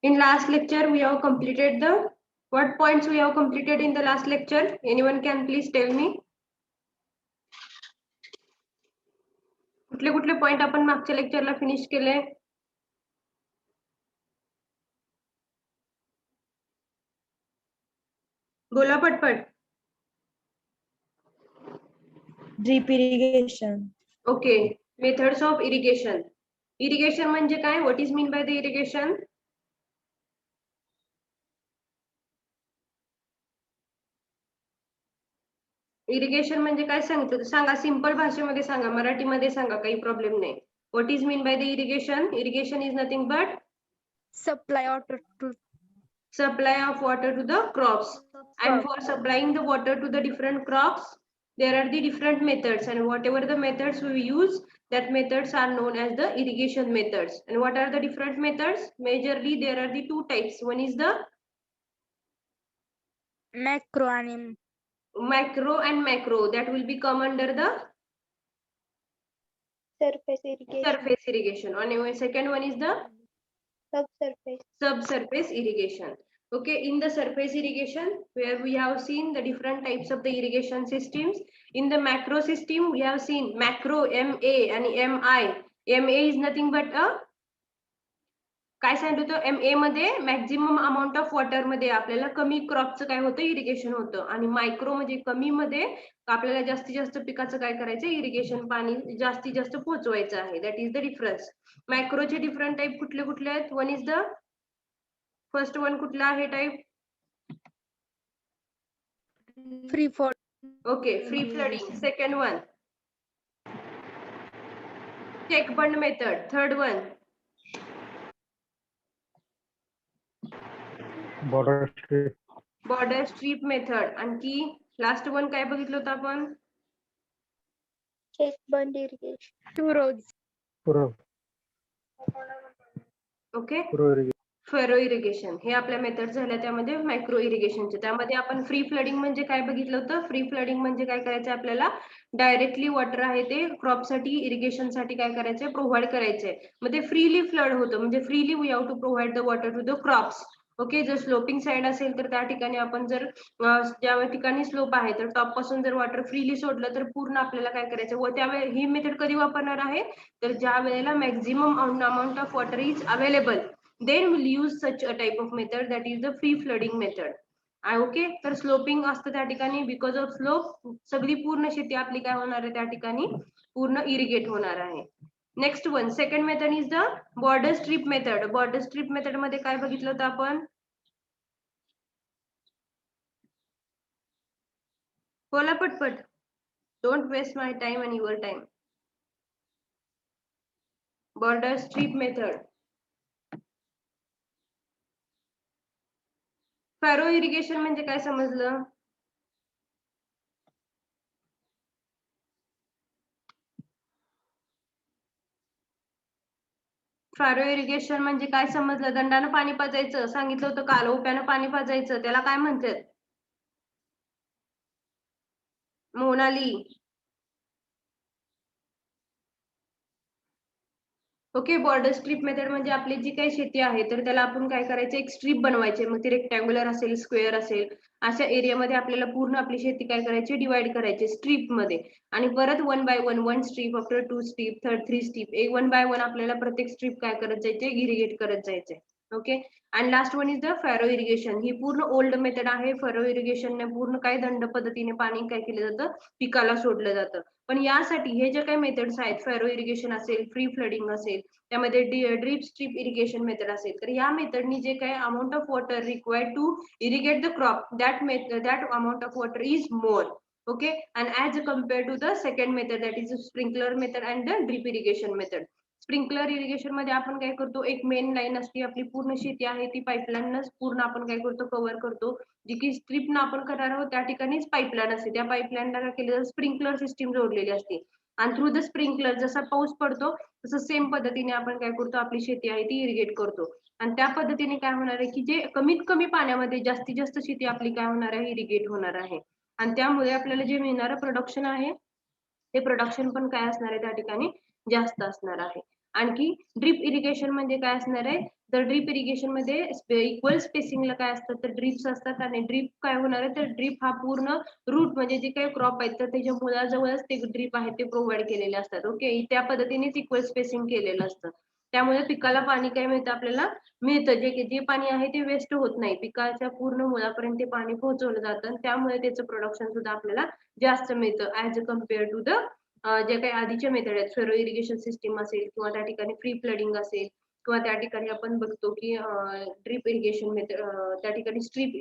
In last lecture, we have completed the what points we have completed in the last lecture? Anyone can please tell me? कुठले कुठले point आपण मागच्या लेक्चरला finish केले? बोला पटपट. Drip irrigation. Okay, methods of irrigation. Irrigation म्हणजे काय? What is mean by the irrigation? Irrigation म्हणजे काय सांगतो सांगा, सिंपल भाषेमध्ये सांगा, मराठीमध्ये सांगा, काही प्रॉब्लेम नाही. What is mean by the irrigation? Irrigation is nothing but Supply water to supply of water to the crops. And for supplying the water to the different crops, there are the different methods, and whatever the methods we use, that methods are known as the irrigation methods. And what are the different methods? Majorly there are the two types. One is the macro and micro and macro, that will be come under the surface irrigation. surface irrigation. And second one is the subsurface irrigation. Okay, in the surface irrigation, where we have seen the different types of the irrigation systems. In the macro system, we have seen macro, MA and MI. MA is nothing but a काय सांगितलं होतं, MA मध्ये maximum amount of water मध्ये आपल्याला कमी क्रॉपचं काय होतं, irrigation होतं. आणि मायक्रो म्हणजे कमी मध्ये आपल्याला जास्तीत जास्त पिकाचं काय करायचं, इरिगेशन पाणी जास्तीत जास्त पोहोचवायचं आहे. That is the difference. मायक्रोचे डिफरंट टाईप कुठले कुठले आहेत? One is the first one कुठला आहे type? free for okay, free flooding. Second one check bund method. Third one border strip method. आणखी लास्ट वन काय बघितलं होतं आपण? check bund irrigation. Two roads. Okay, furrow irrigation. हे आपल्या method झाल्या त्यामध्ये मायक्रो इरिगेशनचे. त्यामध्ये आपण फ्री फ्लडिंग म्हणजे काय बघितलं होतं? फ्री फ्लडिंग म्हणजे काय करायचं, आपल्याला डायरेक्टली वॉटर आहे ते क्रॉप साठी, इरिगेशन साठी काय करायचंय, प्रोव्हाइड करायचंय. मग ते फ्रीली फ्लड होतं, म्हणजे freely we have to provide the water to the crops. Okay, जर स्लोपिंग साईड असेल तर त्या ठिकाणी आपण जर ज्या ठिकाणी स्लोप आहे तर टॉप पासून जर वॉटर फ्रीली सोडलं तर पूर्ण आपल्याला काय करायचं, व त्यावेळी ही मेथड कधी वापरणार आहे, तर ज्या वेळेला maximum amount of water is available, then we'll use such a type of method, that is the free flooding method. Okay, तर स्लोपिंग असतं त्या ठिकाणी, बिकॉज ऑफ स्लोप सगळी पूर्ण शेती आपली काय होणार आहे, त्या ठिकाणी पूर्ण इरिगेट होणार आहे. Next one, second method is the border strip method. Border strip method मध्ये काय बघितलं होतं आपण? बोला पटपट, don't waste my time and your time. Border strip method. Furrow irrigation म्हणजे काय समजलं? फॅरो इरिगेशन म्हणजे काय समजलं? दंडानं पाणी पाजायचं सांगितलं होतं काल, ओप्यानं पाणी पाजायचं, त्याला काय म्हणतात? Monali. Okay, border strip method म्हणजे आपली जी काही शेती आहे तर त्याला आपण काय करायचं, एक स्ट्रीप बनवायचे. मग ती रेक्टँग्युलर असेल, स्क्वेअर असेल, अशा एरियामध्ये आपल्याला पूर्ण आपली शेती काय करायची, डिवाइड करायची स्ट्रीप मध्ये. आणि परत one by one strip, after two strip, third three strip, एक वन बाय वन आपल्याला प्रत्येक स्ट्रीप काय करत जायचे, इरिगेट करत जायचे. ओके, आणि last one is the furrow irrigation. ही पूर्ण ओल्ड मेथड आहे. फॅरो इरिगेशनने पूर्ण काय दंड पद्धतीने पाणी काय केलं जातं, पिकाला सोडलं जातं. पण यासाठी हे जे काही मेथड्स आहेत, फॅरो इरिगेशन असेल, फ्री फ्लडिंग असेल, त्यामध्ये ड्रीप स्ट्रीप इरिगेशन मेथड असेल, तर या मेथडनी जे काही amount of water required to irrigate the crop, that amount of water is more. Okay, and as compared to the second method, that is the sprinkler method and the drip irrigation method. Sprinkler irrigation मध्ये आपण काय करतो, एक main line असते, आपली पूर्ण शेती आहे ती पाईपलाईन पूर्ण आपण काय करतो, कव्हर करतो. जी की स्ट्रीप ना आपण करणार आहोत त्या ठिकाणीच पाईपलाईन असते, त्या पाईपलाईनला काय केलं, स्प्रिंकलर सिस्टीम जोडलेली असते. आणि थ्रू द स्प्रिंकलर जसा पाऊस पडतो तसं सेम पद्धतीने आपण काय करतो, आपली शेती आहे ती इरिगेट करतो. आणि त्या पद्धतीने काय होणार आहे, की जे कमीत कमी पाण्यामध्ये जास्तीत जास्त शेती आपली काय होणार आहे, इरिगेट होणार आहे. आणि त्यामुळे आपल्याला जे मिळणारं प्रोडक्शन आहे ते प्रोडक्शन पण काय असणार आहे, त्या ठिकाणी जास्त असणार आहे. आणखी ड्रीप इरिगेशन म्हणजे काय असणार आहे, तर ड्रीप इरिगेशन मध्ये इक्वल स्पेसिंगला काय असतात तर ड्रीप्स असतात आणि ड्रीप काय होणार आहे तर ड्रीप हा पूर्ण रूट म्हणजे जे काही क्रॉप आहेत तर त्याच्या मुळाजवळच ते ड्रीप आहे ते प्रोव्हाइड केलेले असतात. ओके, त्या पद्धतीनेच इक्वल स्पेसिंग केलेलं असतं. त्यामुळे पिकाला पाणी काय मिळतं आपल्याला मिळतं, जे पाणी आहे ते वेस्ट होत नाही, पिकाच्या पूर्ण मुळापर्यंत ते पाणी पोहोचवलं जातं आणि त्यामुळे त्याचं प्रोडक्शन सुद्धा आपल्याला जास्त मिळतं ऍज कम्पेअर टू द जे काही आधीच्या मेथड आहेत, फेरो इरिगेशन सिस्टीम असेल किंवा त्या ठिकाणी फ्री फ्लडिंग असेल किंवा त्या ठिकाणी आपण बघतो की ड्रीप इरिगेशन मेथड, त्या ठिकाणी स्ट्रीप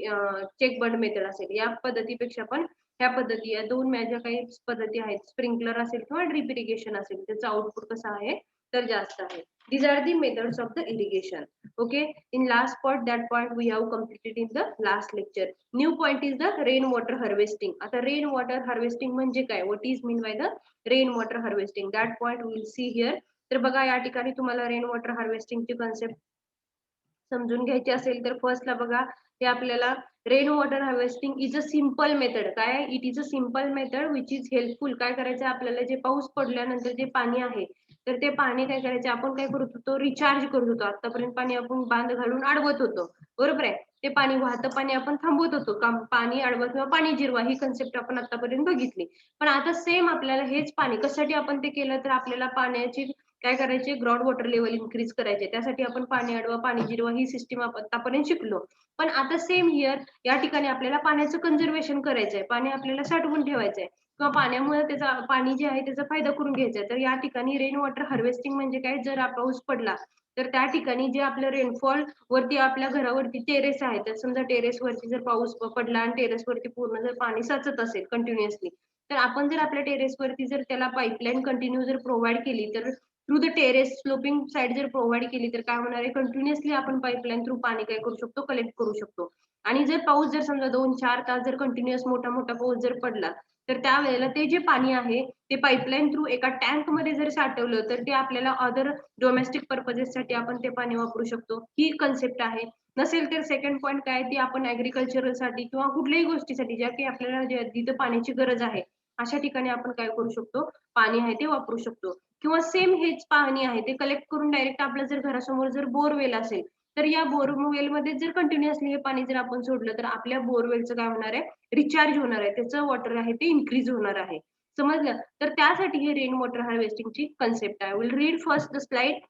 चेक बंड मेथड असेल. या पद्धतीपेक्षा पण ह्या पद्धती, या दोन ज्या काही पद्धती आहेत, स्प्रिंकलर असेल किंवा ड्रीप इरिगेशन असेल, त्याचं आउटपुट कसं आहे तर जास्त आहे. These are the methods of the irrigation. Okay, in last part, that point we have completed in the last lecture. New point is the rainwater harvesting. आता rainwater harvesting म्हणजे काय, what is mean by the rainwater harvesting, that point we will see here. तर बघा या ठिकाणी तुम्हाला rainwater harvesting ची concept समजून घ्यायची असेल तर फर्स्टला बघा, हे आपल्याला rain water harvesting is a simple method. काय, it is a simple method which is helpful. काय करायचं आपल्याला, जे पाऊस पडल्यानंतर जे पाणी आहे तर ते पाणी काय करायचं, आपण काय करत होतो, रिचार्ज करत होतो. आतापर्यंत पाणी आपण बांध घालून अडवत होतो, बरोबर आहे. ते पाणी, वाहतं पाणी आपण थांबवत होतो, पाणी अडवा किंवा पाणी जिरवा, ही कन्सेप्ट आपण आतापर्यंत बघितली. पण आता सेम आपल्याला हेच पाणी कशासाठी आपण ते केलं, तर आपल्याला पाण्याची काय करायचे, ग्राउंड वॉटर लेवल इन्क्रीज करायचे, त्यासाठी आपण पाणी अडवा पाणी जिरवा ही सिस्टीम आपण आतापर्यंत शिकलो. पण आता सेम हिअर या ठिकाणी आपल्याला पाण्याचं कन्झर्वेशन करायचंय, पाणी आपल्याला साठवून ठेवायचंय किंवा पाण्यामुळे त्याचा पाणी जे आहे त्याचा फायदा करून घ्यायचा आहे. तर या ठिकाणी रेन वॉटर हार्वेस्टिंग म्हणजे काय, जर पाऊस पडला तर त्या ठिकाणी जे आपलं रेनफॉल वरती आपल्या घरावरती टेरेस आहे, तर समजा टेरेस वरती जर पाऊस पडला आणि टेरेस वरती पूर्ण जर पाणी साचत असेल कंटिन्युअसली, तर आपण जर आपल्या टेरेस वरती जर त्याला पाईपलाईन कंटिन्यू जर प्रोव्हाइड केली, तर through the terrace sloping side जर प्रोव्हाइड केली, तर काय होणार आहे, कंटिन्युअसली आपण पाईपलाईन थ्रू पाणी काय करू शकतो, कलेक्ट करू शकतो. आणि जर पाऊस जर समजा 2-4 तास जर कंटिन्युअस मोठा मोठा पाऊस जर पडला, तर त्यावेळेला ते जे पाणी आहे ते पाईपलाईन थ्रू एका टँक मध्ये जर साठवलं, तर ते आपल्याला अदर डोमेस्टिक पर्पजेस साठी आपण ते पाणी वापरू शकतो. ही कन्सेप्ट आहे. नसेल तर सेकंड पॉईंट काय, ती आपण ऍग्रिकल्चरल साठी किंवा कुठल्याही गोष्टीसाठी ज्या की आपल्याला जिथं पाण्याची गरज आहे अशा ठिकाणी आपण काय करू शकतो, पाणी आहे ते वापरू शकतो. किंवा सेम हेच पाणी आहे ते कलेक्ट करून डायरेक्ट आपल्या जर घरासमोर जर बोरवेल असेल, तर या बोरवेल मध्ये जर कंटिन्युअसली हे पाणी जर आपण सोडलं, तर आपल्या बोरवेलचं काय होणार आहे, रिचार्ज होणार आहे, त्याचं वॉटर आहे ते इन्क्रीज होणार आहे. समजलं. तर त्यासाठी हे रेन वॉटर हार्वेस्टिंगची कन्सेप्ट आहे. Will read first the slide.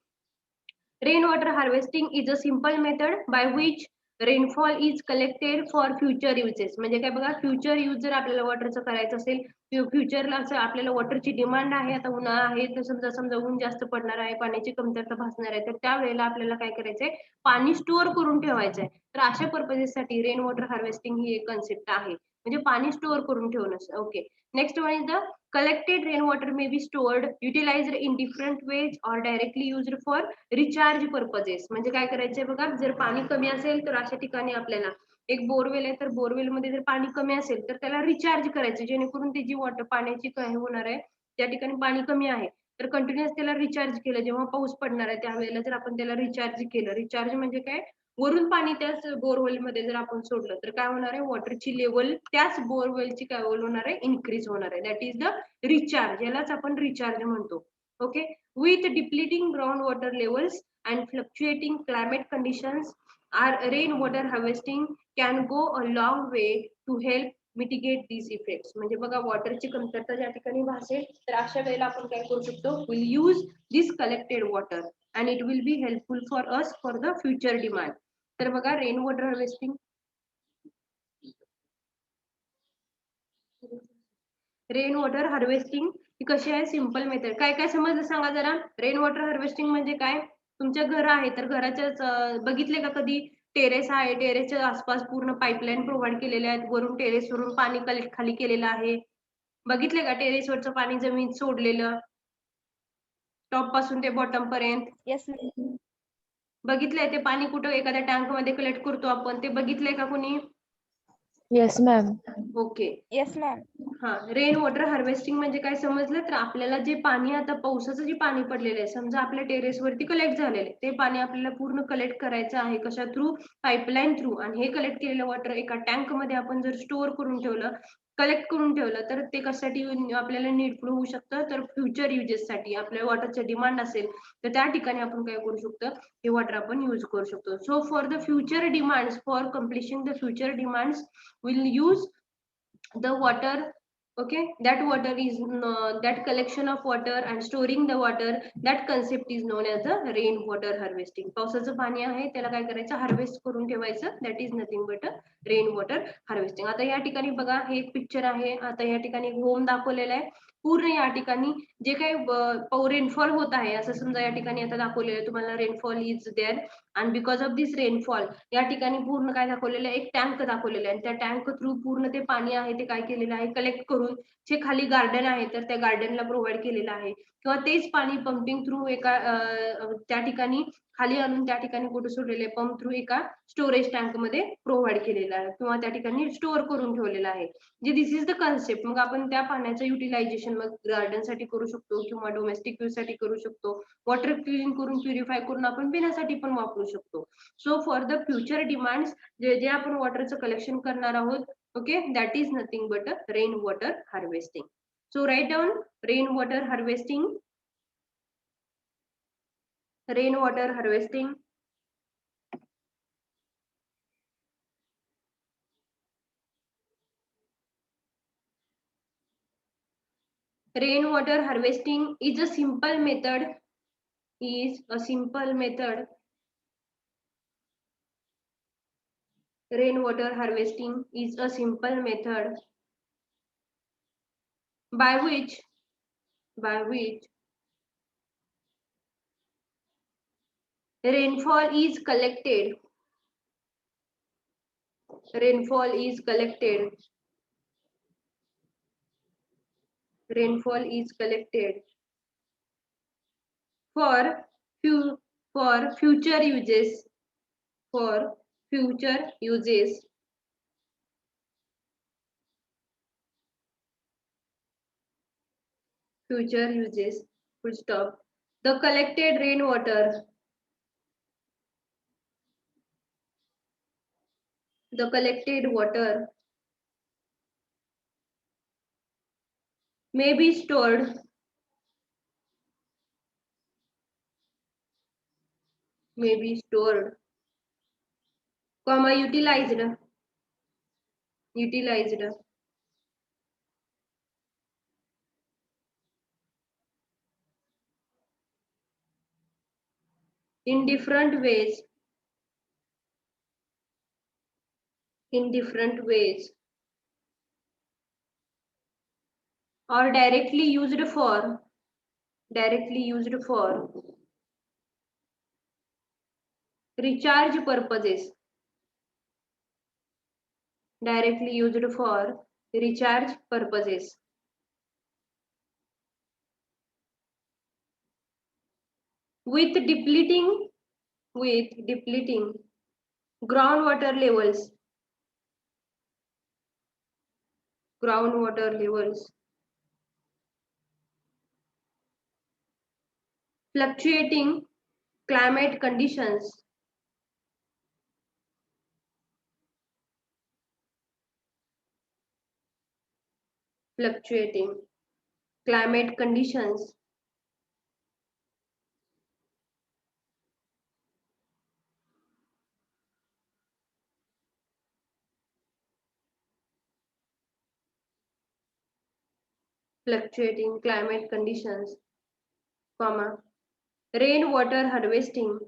Rainwater harvesting is a simple method by which rainfall is collected for future uses. म्हणजे काय बघा, फ्युचर यूज जर आपल्याला वॉटरचं करायचं असेल, फ्युचरला असं आपल्याला वॉटरची डिमांड आहे, आता उन्हाळा आहे तर समजा समजा ऊन जास्त पडणार आहे, पाण्याची कमतरता भासणार आहे, तर त्यावेळेला आपल्याला काय करायचंय, पाणी स्टोअर करून ठेवायचंय. तर अशा पर्पजेससाठी रेन वॉटर हार्वेस्टिंग ही एक कन्सेप्ट आहे, म्हणजे पाणी स्टोअर करून ठेवणं. Okay, next one is the collected rainwater may be stored, utilized in different ways or directly used for recharge purposes. म्हणजे काय करायचंय बघा, जर पाणी कमी असेल तर अशा ठिकाणी आपल्याला एक बोरवेल आहे, तर बोरवेल मध्ये जर पाणी कमी असेल तर त्याला रिचार्ज करायचं, जेणेकरून त्याची वॉटर पाण्याची काय होणार आहे, त्या ठिकाणी पाणी कमी आहे तर कंटिन्युअस त्याला रिचार्ज केलं, जेव्हा पाऊस पडणार आहे त्यावेळेला जर आपण त्याला रिचार्ज केलं, रिचार्ज म्हणजे काय, वरून पाणी त्याच बोरवेल मध्ये जर आपण सोडलं, तर काय होणार आहे, वॉटरची लेवल त्याच बोरवेलची काय होणार आहे, इन्क्रीज होणार आहे. दॅट इज द रिचार्ज, यालाच आपण रिचार्ज म्हणतो. Okay, with depleting groundwater levels and fluctuating climate conditions, our rainwater harvesting can go a long way to help mitigate these effects. म्हणजे बघा, वॉटरची कमतरता ज्या ठिकाणी भासेल तर अशा वेळेला आपण काय करू शकतो, will use this collected water and it will be helpful for us for the future demand. तर बघा, rain water harvesting, rain water harvesting ही कशी आहे, सिंपल मेथड. काय काय समजलं सांगा जरा. रेन वॉटर हार्वेस्टिंग म्हणजे काय, तुमच्या घर आहे तर घराच्या बघितले का कधी, टेरेस आहे, टेरेसच्या आसपास पूर्ण पाईपलाईन प्रोव्हाइड केलेल्या आहेत, वरून टेरेसवरून पाणी कलेक्ट खाली केलेलं आहे, बघितले का टेरेसवरचं पाणी जमीन सोडलेलं, टॉप पासून ते बॉटम पर्यंत. Yes ma'am. बघितलंय ते पाणी कुठं एखाद्या टँक मध्ये कलेक्ट करतो आपण, ते बघितलंय का कोणी. Yes ma'am. Okay, yes ma'am. हा, रेन वॉटर हार्वेस्टिंग म्हणजे काय समजलं, तर आपल्याला जे पाणी आता पावसाचं जे पाणी पडलेलं आहे, समजा आपल्या टेरेसवरती कलेक्ट झालेलं आहे, ते पाणी आपल्याला पूर्ण कलेक्ट करायचं आहे, कशा थ्रू, पाईपलाईन थ्रू. आणि हे कलेक्ट केलेलं वॉटर एका टँक मध्ये आपण जर स्टोअर करून ठेवलं, कलेक्ट करून ठेवलं तर ते कशासाठी आपल्याला नीडफुल होऊ शकतं, तर फ्युचर युजेससाठी आपल्या वॉटरचं डिमांड असेल तर त्या ठिकाणी आपण काय करू शकतो, हे वॉटर आपण यूज करू शकतो. So for the future demands, for accomplishing the future demands will use the water. Okay, that water is that collection of water and storing the water, that concept is known as the rain water harvesting. पावसाचं पाणी आहे त्याला काय करायचं, harvest करून ठेवायचं, that is nothing but a rain water harvesting. आता या ठिकाणी बघा हे एक पिक्चर आहे, आता या ठिकाणी होम दाखवलेला आहे. पूर्ण या ठिकाणी जे काही रेनफॉल होत आहे असं समजा या ठिकाणी आता दाखवलेलं आहे तुम्हाला, रेनफॉल इज देअर आणि बिकॉज ऑफ दिस रेनफॉल या ठिकाणी पूर्ण काय दाखवलेलं आहे, एक टँक दाखवलेला आहे. त्या टँक थ्रू पूर्ण ते पाणी आहे ते काय केलेलं आहे, कलेक्ट करून जे खाली गार्डन आहे तर त्या गार्डनला प्रोव्हाइड केलेलं आहे, किंवा तेच पाणी पंपिंग थ्रू एका त्या ठिकाणी खाली आणून त्या ठिकाणी कुठे सोडलेले पंप थ्रू एका स्टोरेज टँक मध्ये प्रोव्हाइड केलेलं आहे किंवा त्या ठिकाणी स्टोअर करून ठेवलेलं आहे. जे दिस इज द कन्सेप्ट. मग आपण त्या पाण्याचं युटिलायझेशन मग गार्डन साठी करू शकतो किंवा डोमेस्टिक यूज साठी करू शकतो, वॉटर क्लीन करून प्युरिफाय करून आपण पिण्यासाठी पण वापरू शकतो. So for the future demands जे जे आपण वॉटरचं कलेक्शन करणार आहोत, okay, that is nothing but rain water harvesting. So write down rain water harvesting. Rain water harvesting. Rainwater harvesting is a simple method. Rainwater harvesting is a simple method by which rainfall is collected. Rainfall is collected for future uses. Full stop. The collected rainwater may be stored comma utilized in different ways or directly used for recharge purposes. With depleting groundwater levels, fluctuating climate conditions, comma rainwater harvesting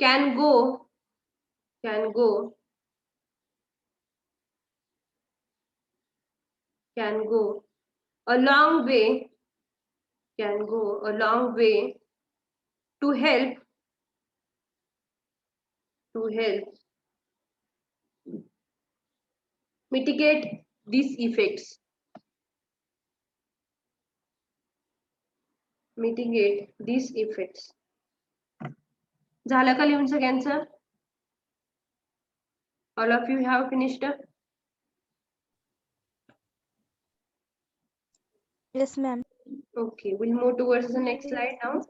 can go a long way to help mitigate these effects. झालं का लिहून सगळ्यांचं? All of you have finished? Yes, ma'am. Okay, we'll move towards the next slide now.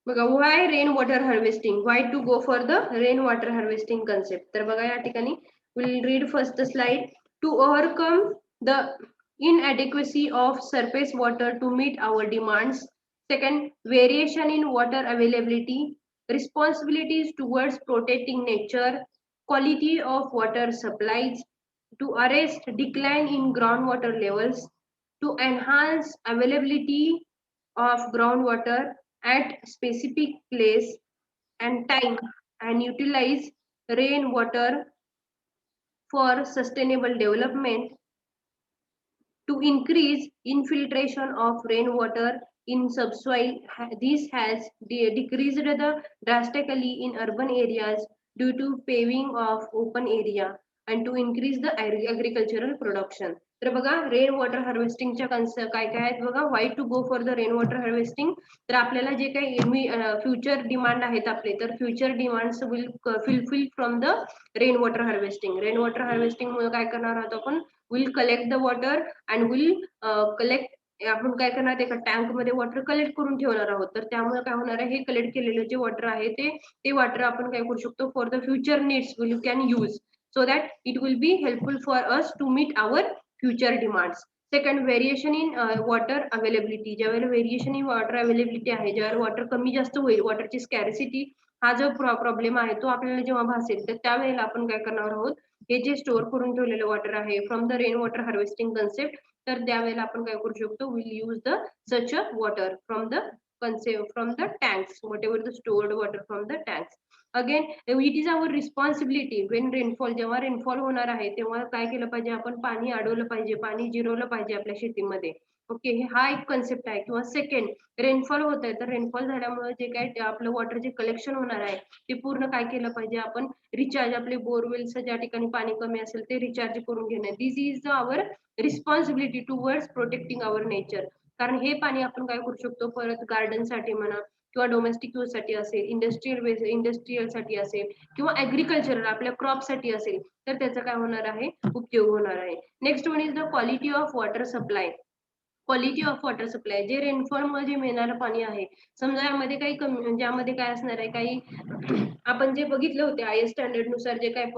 बघा, why rain water harvesting, why to go for the rain water harvesting concept. तर बघा या ठिकाणी will read first the slide. To overcome the inadequacy of surface water to meet our demands. Second, variation in water availability, responsibilities towards protecting nature, quality of water supplies, to arrest decline in groundwater levels, to enhance availability of groundwater at specific place and time, and utilize rainwater for sustainable development, to increase infiltration of rainwater in subsoil. This has decreased drastically in urban areas due to paving of open area and to increase the agricultural production. तर बघा, rain water हार्वेस्टिंगच्या काय काय आहेत बघा. Why to go for the rain water harvesting. तर आपल्याला जे काही फ्युचर डिमांड आहेत आपले, तर future demands will fulfil from the rain water harvesting. Rain water harvesting मुळे काय करणार आहोत आपण, will collect the water and will collect, आपण काय करणार, एका टँक मध्ये वॉटर कलेक्ट करून ठेवणार आहोत. तर त्यामुळे काय होणार आहे, हे कलेक्ट केलेलं जे वॉटर आहे ते वॉटर आपण काय करू शकतो, for the future needs you can use, so that it will be helpful for us to meet our future demands. Second, variation in water availability. ज्यावेळेला व्हेरिएशन इन वॉटर अवेलेबिलिटी आहे, ज्यावेळेला water कमी जास्त होईल, वॉटरची स्कॅरिसिटी हा जो प्रॉब्लेम आहे तो आपल्याला जेव्हा भासेल, तर त्यावेळेला आपण काय करणार आहोत, हे जे स्टोअर करून ठेवलेलं वॉटर आहे from the rain water harvesting concept, तर त्यावेळेला आपण काय करू शकतो, will use the such a water from the concept from the tanks, whatever the stored water from the tanks. Again, it is our responsibility when rainfall, जेव्हा rainfall होणार आहे तेव्हा काय केलं पाहिजे, आपण पाणी अडवलं पाहिजे, पाणी जिरवलं पाहिजे आपल्या शेतीमध्ये. ओके, हा एक कन्सेप्ट आहे. किंवा सेकंड, रेनफॉल होत आहे, तर रेनफॉल झाल्यामुळे जे काय आपलं वॉटर जे कलेक्शन होणार आहे ते पूर्ण काय केलं पाहिजे, आपण रिचार्ज, आपले बोरवेल्स ज्या ठिकाणी पाणी कमी असेल ते रिचार्ज करून घेणं. This is our responsibility towards protecting our nature. कारण हे पाणी आपण काय करू शकतो, परत गार्डन साठी म्हणा, किंवा डोमेस्टिक यूज साठी असेल, इंडस्ट्रियल साठी असेल, किंवा ऍग्रिकल्चरल आपल्या क्रॉप साठी असेल, तर त्याचा काय होणार आहे, उपयोग होणार आहे. Next one is the quality of water supply. Quality of water supply, जे रेनफॉल मध्ये जे मिळणारं पाणी आहे, समजा यामध्ये काही कमी, ज्यामध्ये काय असणार आहे, काही आपण जे बघितले होते आय स्टँडर्ड नुसार जे काही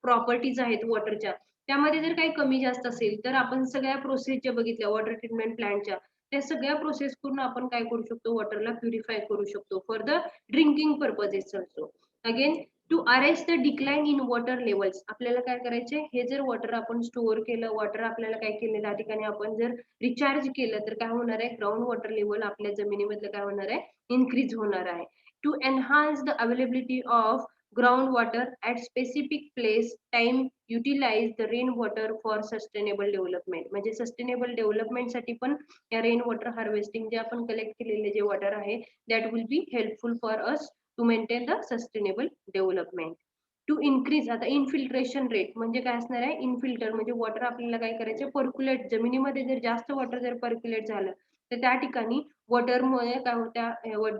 प्रॉपर्टीज आहेत वॉटरच्या, त्यामध्ये जर काही कमी जास्त असेल, तर आपण सगळ्या प्रोसेस ज्या बघितल्या वॉटर ट्रीटमेंट प्लांटच्या, त्या सगळ्या प्रोसेस करून आपण काय करू शकतो, वॉटरला प्युरिफाय करू शकतो for the drinking purposes also. Again, to arrest the decline in water levels. आपल्याला काय करायचे, हे जर वॉटर आपण स्टोअर केलं, वॉटर आपल्याला काय केलं, त्या ठिकाणी आपण जर रिचार्ज केलं, तर काय होणार आहे, ग्राउंड वॉटर लेवल आपल्या जमिनीमधलं काय होणार आहे, इन्क्रीज होणार आहे. To enhance the availability of ground water at specific place, time, utilize the rain water for sustainable development. म्हणजे सस्टेनेबल डेव्हलपमेंट साठी पण या रेन वॉटर हार्वेस्टिंग जे आपण कलेक्ट केलेले जे वॉटर आहे, that will be helpful for us to maintain the sustainable development. To increase, आता इनफिल्ट्रेशन रेट म्हणजे काय असणार आहे, इनफिल्टर म्हणजे वॉटर आपल्याला काय करायचे, पर्क्युलेट, जमिनीमध्ये जर जास्त वॉटर जर पर्क्युलेट झालं, तर त्या ठिकाणी वॉटरमुळे काय होत्या,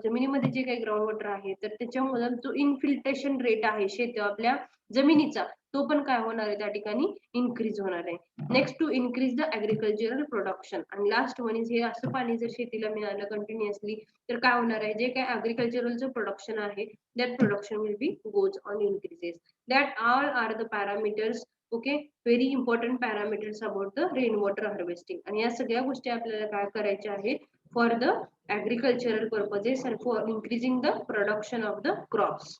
जमिनीमध्ये जे काही ग्राउंड वॉटर आहे, तर त्याच्यामुळे जो इनफिल्ट्रेशन रेट आहे शेत आपल्या जमिनीचा, तो पण काय होणार आहे, त्या ठिकाणी इन्क्रीज होणार आहे. Next, to increase the agricultural production. आणि लास्ट वन इज, हे असं पाणी जर शेतीला मिळालं कंटिन्युअसली, तर काय होणार आहे, जे काही ऍग्रिकल्चरलचं प्रोडक्शन आहे, that production will be goes on increases. That all are the parameters, okay, very important parameters about the rainwater harvesting. आणि या सगळ्या गोष्टी आपल्याला काय करायच्या आहेत, for the agricultural purposes and for increasing the production of the crops.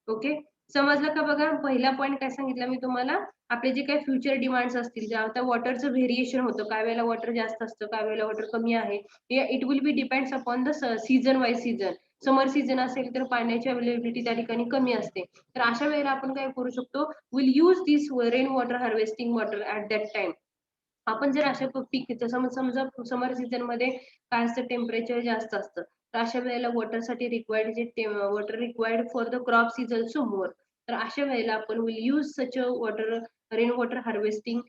Okay, समजलं का? बघा, पहिला पॉईंट काय सांगितलं मी तुम्हाला, आपले जे काही फ्युचर डिमांड्स असतील, ज्या आता वॉटरचं व्हेरिएशन होतं, काय वेळेला वॉटर जास्त असतं, काय वेळेला वॉटर कमी आहे, it will B depends upon the season wise season. Summer season असेल तर पाण्याची अवेलेबिलिटी त्या ठिकाणी कमी असते, तर अशा वेळेला आपण काय करू शकतो, will use this rain water harvesting water at that time. आपण जर अशा पीक, समजा समर सीझन मध्ये काय असतं, टेम्परेचर जास्त असतं, तर अशा वेळेला वॉटर साठी रिक्वायर्ड जे water required for the crop season समोर, तर अशा वेळेला आपण will use such a water, rain water harvesting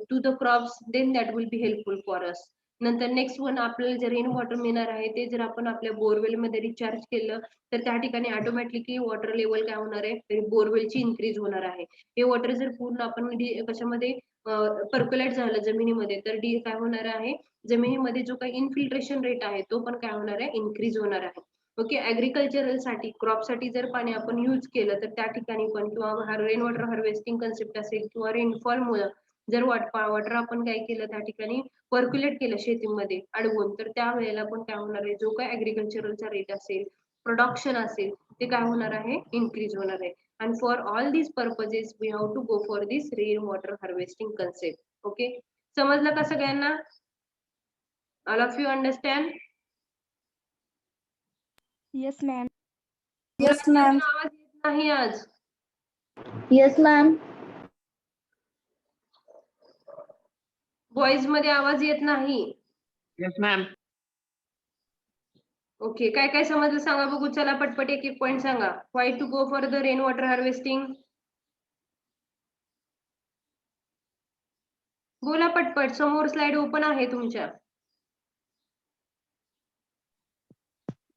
to the crops, then that will be helpful for us. नंतर नेक्स्ट वन, आपल्याला जे रेन वॉटर मिळणार आहे ते जर आपण आपल्या बोरवेल मध्ये रिचार्ज केलं, तर त्या ठिकाणी ऑटोमॅटिकली वॉटर लेवल काय होणार आहे, बोरवेलची इन्क्रीज होणार आहे. हे वॉटर जर पूर्ण आपण कशामध्ये पर्क्युलेट झालं जमिनीमध्ये, तर काय होणार आहे, जमिनीमध्ये जो काही इनफिल्ट्रेशन रेट आहे तो पण काय होणार आहे, इन्क्रीज होणार आहे. ओके, ऍग्रिकल्चरल साठी क्रॉप साठी जर पाणी आपण युज केलं तर त्या ठिकाणी पण किंवा रेन वॉटर हार्वेस्टिंग कन्सेप्ट असेल किंवा रेनफॉल मुळे जर वॉटर आपण काय केलं त्या ठिकाणी पर्क्युलेट केलं शेतीमध्ये अडवून, तर त्या वेळेला पण काय होणार आहे, जो काय ऍग्रिकल्चरलचा रेट असेल, प्रोडक्शन असेल, ते काय होणार आहे, इन्क्रीज होणार आहे. And for all these purposes we have to go for this rain water harvesting concept. Okay, समजलं का सगळ्यांना? All of you understand? Yes, ma'am. Yes, ma'am. आवाज येत नाही आज. Yes, ma'am. व्हॉइस मध्ये आवाज येत नाही. Yes, ma'am. ओके, काय काय समजलं सांगा बघू. चला पटपट एक एक पॉइंट सांगा. Why to go for the rain water harvesting? बोला पटपट, समोर स्लाइड ओपन आहे तुमच्या.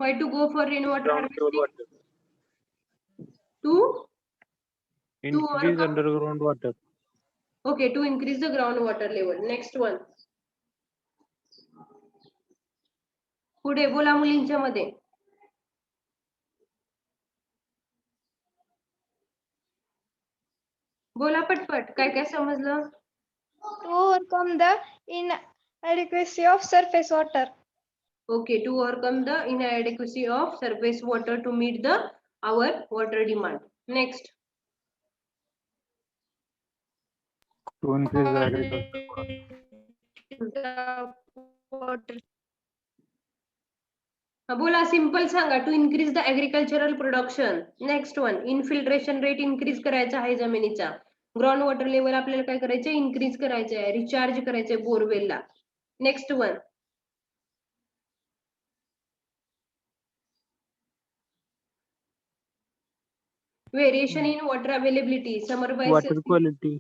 Why to go for rain water harvesting? To Increase underground water. Okay, to increase the groundwater level. Next one. पुढे बोला मुलींच्या मध्ये. बोला पटपट, काय काय समजलं? To overcome the inadequacy of surface water. Okay, to overcome the inadequacy of surface water to meet the our water demand. Next. To increase the agriculture production. The water. बोला सिंपल सांगा. To increase the agricultural production. Next one. Infiltration rate increase करायचा आहे जमिनीचा. Ground water level आपल्याला काय करायचं, increase करायचं आहे, रिचार्ज करायचंय बोरवेलला. Next one. Variation in water availability. Summer Water quality.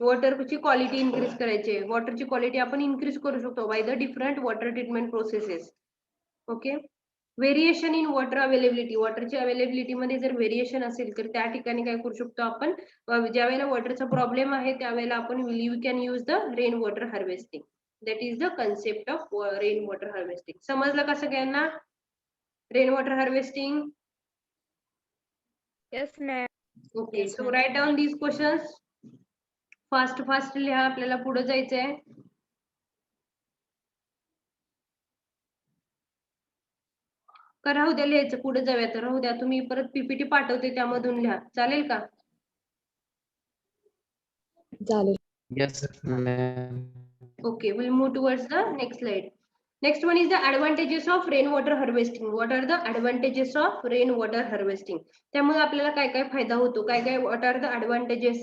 वॉटरची क्वालिटी इन्क्रीज करायची. वॉटरची क्वालिटी आपण इन्क्रीज करू शकतो by the different water treatment processes. Okay. Variation in water availability. वॉटरची अवेलेबिलिटी मध्ये जर व्हेरिएशन असेल तर त्या ठिकाणी काय करू शकतो आपण, ज्या वेळेला वॉटरचा प्रॉब्लेम आहे त्यावेळेला आपण you can use the rain water harvesting. That is the concept of rain water harvesting. समजलं का सगळ्यांना? Rain water harvesting. Yes, ma'am. Okay, so write down these questions. Fast लिहा, आपल्याला पुढे जायचंय. का राहू द्या लिहायचं, पुढे जाऊया. तर राहू द्या, तुम्ही परत पीपीटी पाठवते त्यामधून लिहा, चालेल का? चालेल. Yes, ma'am. Okay, we'll move towards the next slide. Next one is the advantages of rainwater harvesting. What are the advantages of rainwater harvesting? त्यामुळे आपल्याला काय काय फायदा होतो, काय काय what are the advantages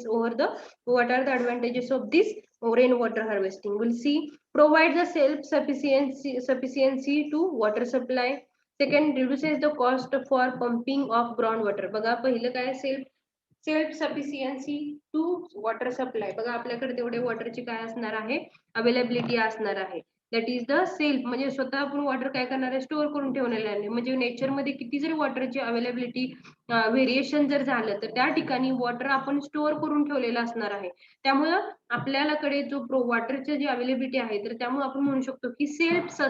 of this rainwater harvesting? We'll see. Provide the self-sufficiency to water supply. Second, reduces the cost for pumping of groundwater. बघा पहिलं काय, self sufficiency to water supply. बघा आपल्याकडे तेवढे वॉटरची काय असणार आहे, अवेलेबिलिटी असणार आहे. दॅट इज द सेल्फ, म्हणजे स्वतः आपण वॉटर काय करणार आहे, स्टोअर करून ठेवलेलं आहे. म्हणजे नेचर मध्ये किती जरी वॉटरची अवेलेबिलिटी व्हेरिएशन जर झालं तर त्या ठिकाणी वॉटर आपण स्टोअर करून ठेवलेलं असणार आहे. त्यामुळं आपल्याकडे जो वॉटरची जी अवेलेबिलिटी आहे तर त्यामुळे आपण म्हणू शकतो की सेल्फ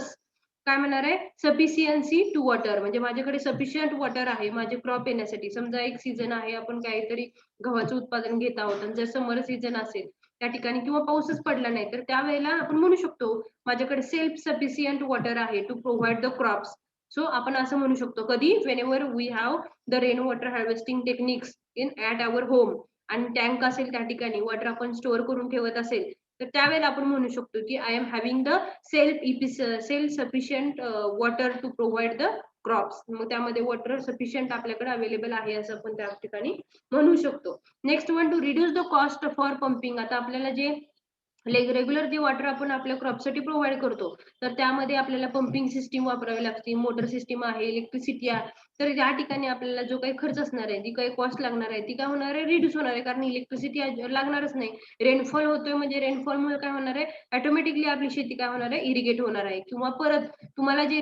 काय म्हणणार आहे, सफिशियन्सी टू वॉटर. म्हणजे माझ्याकडे सफिशियंट वॉटर आहे माझे क्रॉप येण्यासाठी. समजा एक सीझन आहे, आपण काहीतरी गव्हाचं उत्पादन घेत आहोत आणि जर समर सीझन असेल त्या ठिकाणी किंवा पाऊसच पडला नाही तर त्यावेळेला आपण म्हणू शकतो माझ्याकडे सेल्फ सफिशियंट वॉटर आहे to provide the crops. So आपण असं म्हणू शकतो कधी, whenever we have the rain water harvesting techniques in at our home, आणि टँक असेल त्या ठिकाणी वॉटर आपण स्टोअर करून ठेवत असेल तर त्यावेळेला आपण म्हणू शकतो की I am having the self sufficient water to provide the crops. मग त्यामध्ये वॉटर सफिशियंट आपल्याकडे अवेलेबल आहे असं आपण त्या ठिकाणी म्हणू शकतो. Next one, to reduce the cost for pumping. आता आपल्याला जे रेग्युलर जे वॉटर आपण आपल्या क्रॉपसाठी प्रोव्हाइड करतो तर त्यामध्ये आपल्याला पंपिंग सिस्टीम वापरावी लागते, मोटर सिस्टीम आहे, इलेक्ट्रिसिटी आहे. तर या ठिकाणी आपल्याला जो काही खर्च असणार आहे, जी काही कॉस्ट लागणार आहे ती काय होणार आहे, रिड्यूस होणार आहे, कारण इलेक्ट्रिसिटी लागणारच नाही. रेनफॉल होतोय म्हणजे रेनफॉलमुळे काय होणार आहे, ऑटोमॅटिकली आपली शेती काय होणार आहे, इरिगेट होणार आहे. किंवा परत तुम्हाला जे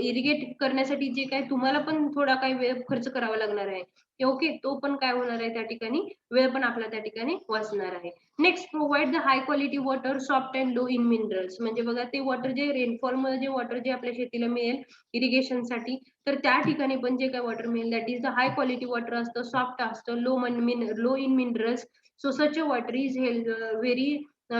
इरिगेट करण्यासाठी जे काय तुम्हाला पण थोडा काही वेळ खर्च करावा लागणार आहे. ओके, तो पण काय होणार आहे त्या ठिकाणी, वेळ पण आपला त्या ठिकाणी वाचणार आहे. Next, provide the high quality water soft and low in minerals. म्हणजे बघा ते वॉटर जे रेनफॉल मध्ये जे वॉटर जे आपल्या शेतीला मिळेल इरिगेशन साठी, तर त्या ठिकाणी पण जे काय वॉटर मिळेल that is the high quality water असतं, सॉफ्ट असतं, low in minerals. So such a water is very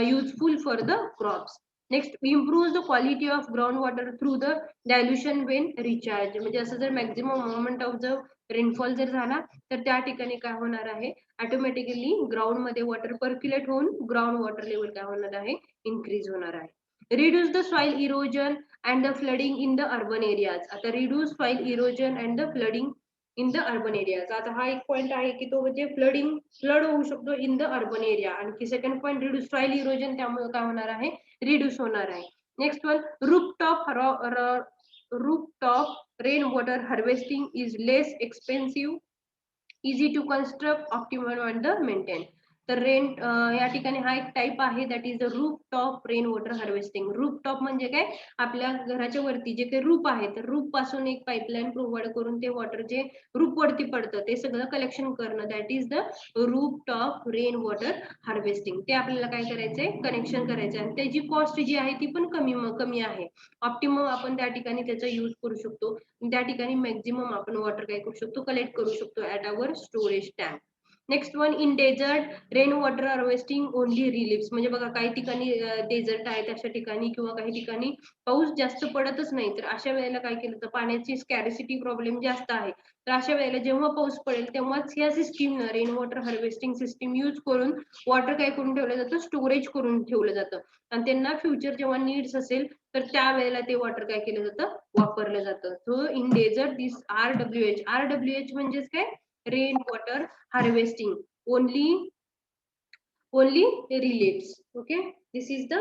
useful for the crops. Next, improves the quality of groundwater through the dilution when recharge. म्हणजे असं जर maximum moment of the rainfall जर झाला तर त्या ठिकाणी काय होणार आहे, ऑटोमॅटिकली ग्राउंड मध्ये वॉटर पर्क्युलेट होऊन ग्राउंड वॉटर लेवल काय होणार आहे, इन्क्रीज होणार आहे. Reduce the soil erosion and the flooding in the urban areas. आता reduce soil erosion and the flooding in the urban areas. आता हा एक पॉइंट आहे की तो म्हणजे फ्लड होऊ शकतो इन द अर्बन एरिया. आणखी second point, reduce soil erosion, त्यामुळे काय होणार आहे, रिड्यूस होणार आहे. Next one, rooftop rain water harvesting is less expensive, easy to construct, optimal and maintain. तर या ठिकाणी हा एक टाइप आहे that is the roof top rain water harvesting. Roof top म्हणजे काय, आपल्या घराच्या वरती जे काही रूफ आहे तर रूफ पासून एक पाईपलाईन प्रोव्हाइड करून ते वॉटर जे रूफ वरती पडतं ते सगळं कलेक्शन करणं, that is the roof top rain water harvesting. ते आपल्याला काय करायचंय, कनेक्शन करायचंय आणि त्याची कॉस्ट जी आहे ती पण कमी आहे. ऑप्टिमम आपण त्या ठिकाणी त्याचा यूज करू शकतो, त्या ठिकाणी मॅक्झिमम आपण वॉटर काय करू शकतो, कलेक्ट करू शकतो at our storage tank. Next one, in desert rain water harvesting only reliefs. म्हणजे बघा काही ठिकाणी डेझर्ट आहेत अशा ठिकाणी, किंवा काही ठिकाणी पाऊस जास्त पडतच नाही, तर अशा वेळेला काय केलं तर पाण्याची स्कॅरिसिटी प्रॉब्लेम जास्त आहे, तर अशा वेळेला जेव्हा पाऊस पडेल तेव्हाच या system rain water harvesting system use करून वॉटर काय करून ठेवलं जातं, स्टोरेज करून ठेवलं जातं. आणि त्यांना फ्युचर जेव्हा नीड्स असेल तर त्यावेळेला ते वॉटर काय केलं जातं, वापरलं जातं. So in desert this RWH म्हणजेच काय, rain water harvesting only reliefs. Okay, this is the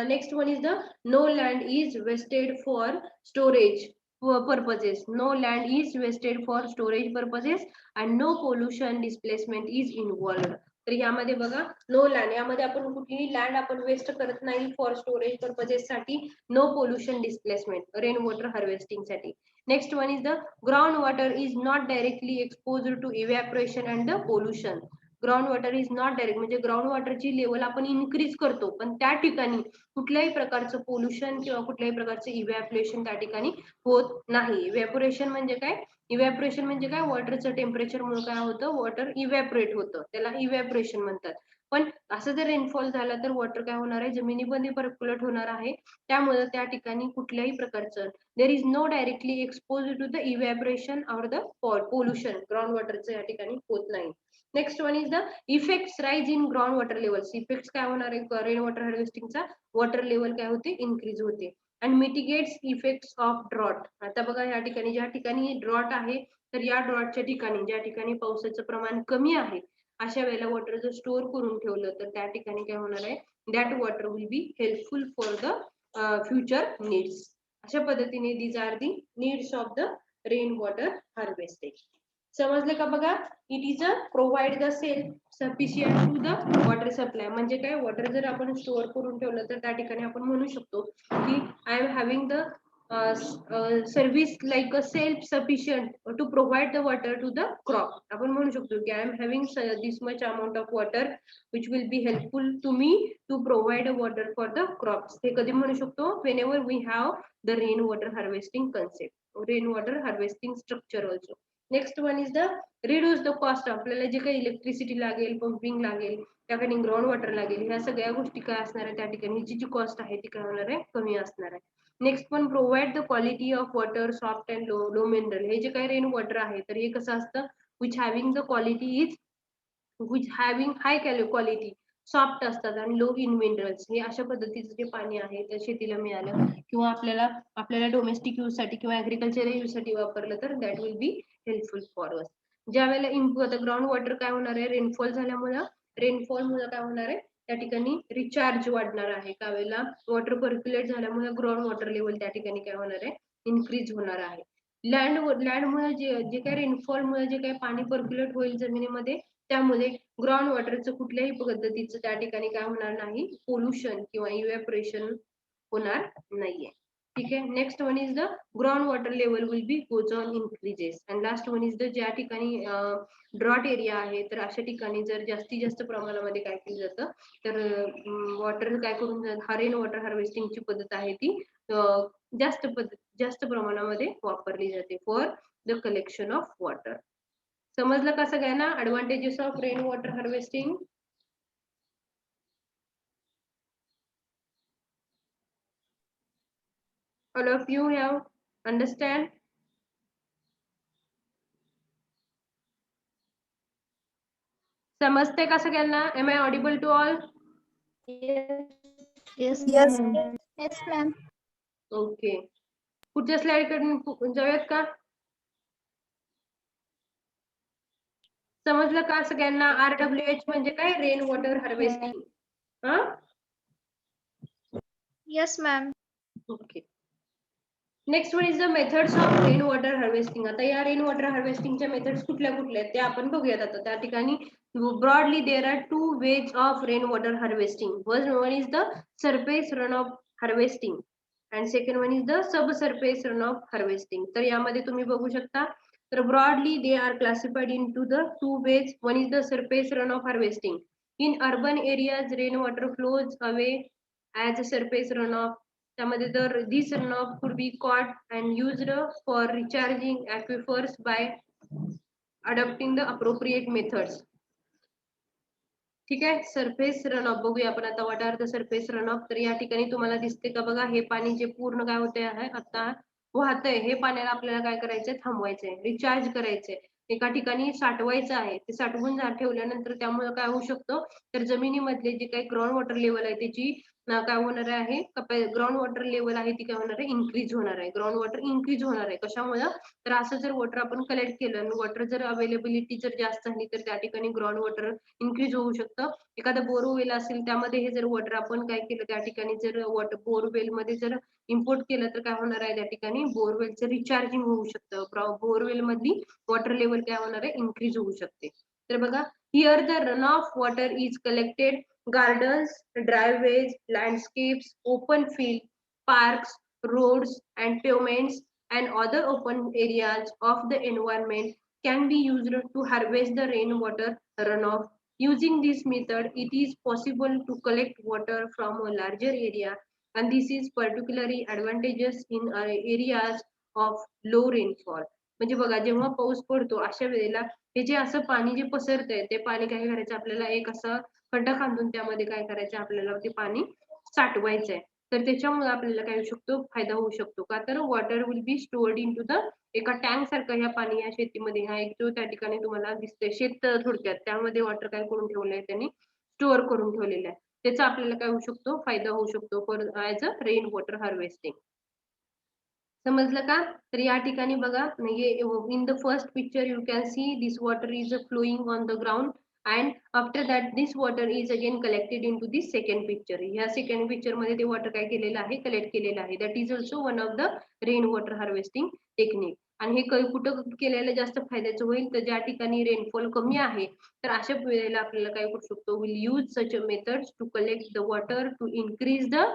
next one is the no land is wasted for storage purposes. No land is wasted for storage purposes and no pollution displacement is involved. तर यामध्ये बघा no land, यामध्ये आपण कुठलीही land आपण waste करत नाही for storage purposes साठी. No pollution displacement rain water harvesting साठी. Next one is the ground water is not directly exposed to evaporation and the pollution. Ground water is not direct म्हणजे ground वॉटरची level आपण increase करतो, पण त्या ठिकाणी कुठल्याही प्रकारचं पोल्युशन किंवा कुठल्याही प्रकारचं इव्हॅपोरेशन त्या ठिकाणी होत नाही. इव्हॅपोरेशन म्हणजे काय, इव्हॅपोरेशन म्हणजे काय, वॉटरचं टेम्परेचर मुळे काय होतं, वॉटर इव्हॅपोरेट होतं, त्याला इव्हॅपोरेशन म्हणतात. पण असं जर रेनफॉल झाला तर वॉटर काय होणार आहे, जमिनीमध्ये पर्क्युलेट होणार आहे, त्यामुळे त्या ठिकाणी कुठल्याही प्रकारचं there is no directly expose to the evaporation or the pollution ground वॉटरचं या ठिकाणी होत नाही. Next one is the effects rise in ground water levels. Effects काय होणार आहे रेन वॉटर हार्वेस्टिंगचा, वॉटर लेवल काय होते, इन्क्रीज होते. And mitigates effects of drought. आता बघा या ठिकाणी ज्या ठिकाणी ड्रॉट आहे तर या ड्रॉटच्या ठिकाणी ज्या ठिकाणी पावसाचं प्रमाण कमी आहे अशा वेळेला वॉटर जर स्टोअर करून ठेवलं तर त्या ठिकाणी काय होणार आहे, that water will be helpful for the future needs. अशा पद्धतीने these are the needs of the rain water harvesting. समजले का बघा, it is a provide the self sufficient to the water supply. म्हणजे काय, वॉटर जर आपण स्टोअर करून ठेवलं तर त्या ठिकाणी आपण म्हणू शकतो की I am having the service like a self sufficient to provide the water to the crop. आपण म्हणू शकतो की I am having this much amount of water which will be helpful to me to provide a water for the crops. हे कधी म्हणू शकतो, whenever we have the rain water harvesting concept, rain water harvesting structure also. Next one is the reduce the cost. आपल्याला जे काही electricity लागेल, pumping लागेल, त्या ठिकाणी ग्राउंड वॉटर लागेल, ह्या सगळ्या गोष्टी काय असणार आहे त्या ठिकाणी जी कॉस्ट आहे ती काय होणार आहे, कमी असणार आहे. Next one, provide the quality of water soft and low mineral. हे जे काही रेन वॉटर आहे तर हे कसं असतं, which having the quality is which having high quality, soft असतात आणि लो इन मिनरल्स. हे अशा पद्धतीचं जे पाणी आहे तर शेतीला मिळालं किंवा आपल्याला डोमेस्टिक यूज साठी किंवा ऍग्रिकल्चर यूज साठी वापरलं तर that will be helpful for अस. ज्या वेळेला ग्राउंड वॉटर काय होणार आहे, रेनफॉल मुळे काय होणार आहे, त्या ठिकाणी रिचार्ज वाढणार आहे. त्यावेळेला वॉटर पर्क्युलेट झाल्यामुळे ग्राउंड वॉटर लेवल त्या ठिकाणी काय होणार आहे, इन्क्रीज होणार आहे. लँडमुळे जे काही रेनफॉल मुळे जे काही पाणी पर्क्युलेट होईल जमिनीमध्ये, त्यामुळे ग्राउंड वॉटरचं कुठल्याही पद्धतीचं त्या ठिकाणी काय होणार नाही, पोल्युशन किंवा इव्हॅपोरेशन होणार नाहीये. ठीक आहे. Next one is the ground water level will be goes on increases. And last one is the ज्या ठिकाणी ड्रॉट एरिया आहे तर अशा ठिकाणी जर जास्तीत जास्त प्रमाणामध्ये काय केलं जातं तर वॉटर काय करून हा रेन वॉटर हार्वेस्टिंगची पद्धत आहे ती जास्त प्रमाणामध्ये वापरली जाते for the collection of water. समजलं का सगळ्यांना advantages of rain water harvesting? All of you have understand? समजते का सगळ्यांना? Am I audible to all? Yes. Yes. Yes, ma'am. Okay. पुढच्या स्लाइड कडे जाऊयात का? समजलं का सगळ्यांना? RWH म्हणजे काय? Rain water harvesting. हा? Yes, ma'am. Okay. Next one is the methods of rain water harvesting. आता या रेन वॉटर हार्वेस्टिंगच्या मेथड्स कुठल्या कुठल्या आहेत ते आपण बघूयात. आता त्या ठिकाणी broadly there are 2 ways of rain water harvesting. One is the surface run off harvesting and second one is the subsurface run off harvesting. तर यामध्ये तुम्ही बघू शकता तर broadly they are classified into the 2 ways. One is the surface run off harvesting. In urban areas rain water flows away as a surface run off. त्यामध्ये तर this runoff could be caught and used for recharging aquifers by adopting the appropriate methods. ठीक आहे. Surface runoff बघूया आपण आता. What are the surface runoff. तर या ठिकाणी तुम्हाला दिसते का बघा हे पाणी जे पूर्ण काय होते आहे आता वाहतंय हे पाण्याला आपल्याला काय करायचंय थांबवायचंय रिचार्ज करायचंय एका ठिकाणी साठवायचं आहे. ते साठवून ठेवल्यानंतर त्यामुळे काय होऊ शकतं तर जमिनीमधले जे काही ग्राउंड वॉटर लेवल आहे त्याची काय होणार आहे ग्राउंड वॉटर लेवल आहे ती काय होणार आहे इन्क्रीज होणार आहे. ग्राउंड वॉटर इन्क्रीज होणार आहे कशामुळे तर असं जर वॉटर आपण कलेक्ट केलं आणि वॉटर जर अवेलेबिलिटी जर जास्त झाली तर त्या ठिकाणी ग्राउंड वॉटर इन्क्रीज होऊ शकतं. एखादा बोरवेल असेल त्यामध्ये हे जर वॉटर आपण काय केलं त्या ठिकाणी जर वॉटर बोरवेल मध्ये जर इम्पोर्ट केलं तर काय होणार आहे त्या ठिकाणी बोरवेलचं रिचार्जिंग होऊ शकतं. बोरवेल मधली वॉटर लेवल काय होणार आहे इन्क्रीज होऊ शकते. तर बघा here the run of water is collected. Gardens, driveways, landscapes, open field, parks, roads and pavements and other open areas of the environment can be used to harvest the rainwater runoff. Using this method, it is possible to collect water from a larger area and this is particularly advantageous in areas of low rainfall. म्हणजे बघा जेव्हा पाऊस पडतो अशा वेळेला हे जे असं पाणी जे पसरतंय ते पाणी काय करायचं आपल्याला एक असं खड्डा खांदून त्यामध्ये काय करायचं आपल्याला ते पाणी साठवायचंय. तर त्याच्यामुळे आपल्याला काय होऊ शकतो फायदा होऊ शकतो का तर water will be stored into the एका टँक सारखं ह्या पाणी या शेतीमध्ये हा एक जो त्या ठिकाणी तुम्हाला दिसतोय शेत थोडक्यात त्यामध्ये वॉटर काय करून ठेवलंय त्यांनी स्टोअर करून ठेवलेलं आहे. त्याचा आपल्याला काय होऊ शकतो फायदा होऊ शकतो for as a rain water harvesting. समजलं का. तर या ठिकाणी बघा in the first picture you can see this water is flowing on the ground and after that this water is again collected into the second picture. ह्या second picture मध्ये ते water काय केलेलं आहे कलेक्ट केलेलं आहे. That is also one of the rain water harvesting technique. आणि हे कुठं केलेलं जास्त फायद्याचं होईल तर ज्या ठिकाणी रेनफॉल कमी आहे तर अशा वेळेला आपल्याला काय करू शकतो will use such methods to collect the water to increase the